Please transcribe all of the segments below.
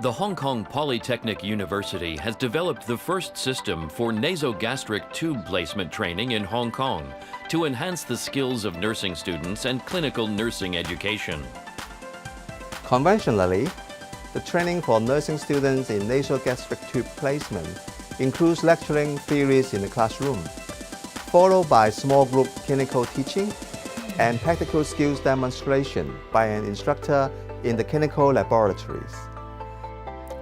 The Hong Kong Polytechnic University has developed the first system for nasogastric tube placement training in Hong Kong to enhance the skills of nursing students and clinical nursing education. Conventionally, the training for nursing students in nasogastric tube placement includes lecturing theories in the classroom, followed by small group clinical teaching and practical skills demonstration by an instructor in the clinical laboratories.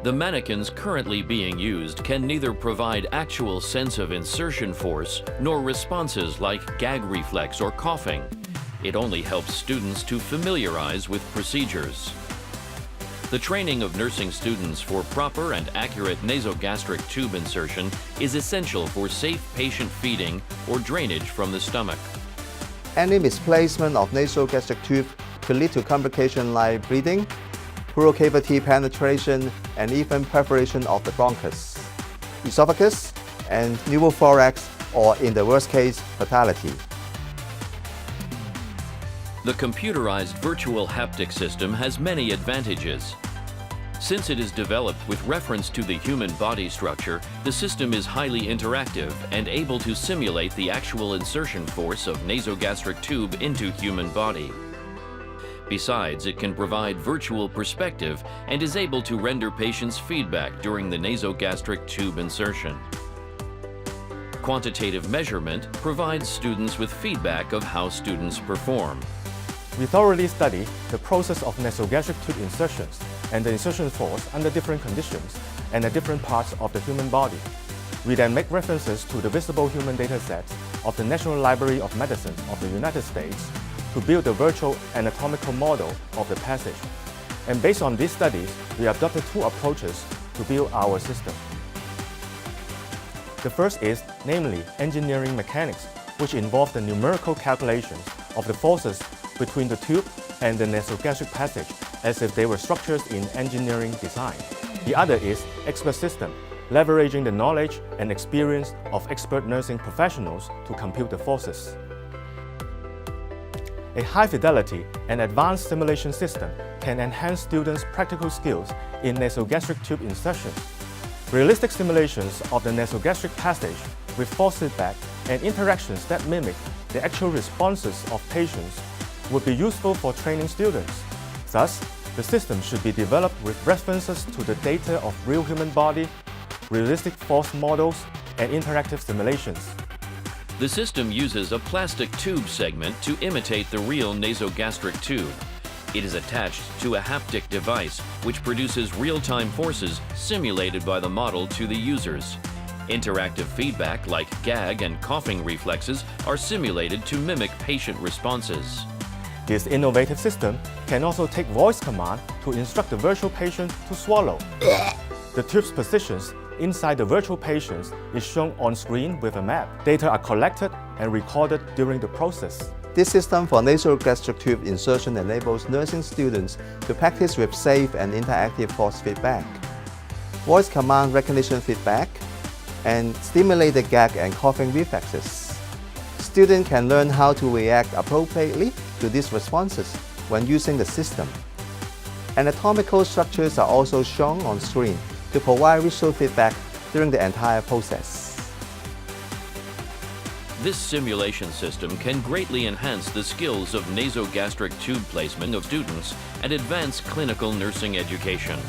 The mannequins currently being used can neither provide actual sense of insertion force nor responses like gag reflex or coughing. It only helps students to familiarize with procedures. The training of nursing students for proper and accurate nasogastric tube insertion is essential for safe patient feeding or drainage from the stomach. Any misplacement of nasogastric tube could lead to complications like bleeding, pleural cavity penetration, and even perforation of the bronchus, esophagus, and pneumothorax, or in the worst case, fatality. The computerized virtual haptic system has many advantages. Since it is developed with reference to the human body structure, the system is highly interactive and able to simulate the actual insertion force of nasogastric tube into human body. Besides, it can provide virtual perspective and is able to render patients feedback during the nasogastric tube insertion. Quantitative measurement provides students with feedback of how students perform. We thoroughly study the process of nasogastric tube insertions and the insertion force under different conditions and at different parts of the human body. We then make references to the visible human data sets of the National Library of Medicine of the United States to build the virtual anatomical model of the passage. And based on these studies, we adopted two approaches to build our system. The first is, namely, engineering mechanics, which involve the numerical calculations of the forces between the tube and the nasogastric passage as if they were structures in engineering design. The other is expert system, leveraging the knowledge and experience of expert nursing professionals to compute the forces. A high-fidelity and advanced simulation system can enhance students' practical skills in nasogastric tube insertion. Realistic simulations of the nasogastric passage with force feedback and interactions that mimic the actual responses of patients would be useful for training students. Thus, the system should be developed with references to the data of real human body, realistic force models, and interactive simulations. The system uses a plastic tube segment to imitate the real nasogastric tube. It is attached to a haptic device which produces real-time forces simulated by the model to the users. Interactive feedback like gag and coughing reflexes are simulated to mimic patient responses. This innovative system can also take voice command to instruct the virtual patient to swallow. The tube's positions inside the virtual patients is shown on screen with a map. Data are collected and recorded during the process. This system for nasogastric tube insertion enables nursing students to practice with safe and interactive force feedback, voice command recognition feedback, and stimulated gag and coughing reflexes. Students can learn how to react appropriately to these responses when using the system. Anatomical structures are also shown on screen to provide visual feedback during the entire process. This simulation system can greatly enhance the skills of nasogastric tube placement of students and advance clinical nursing education.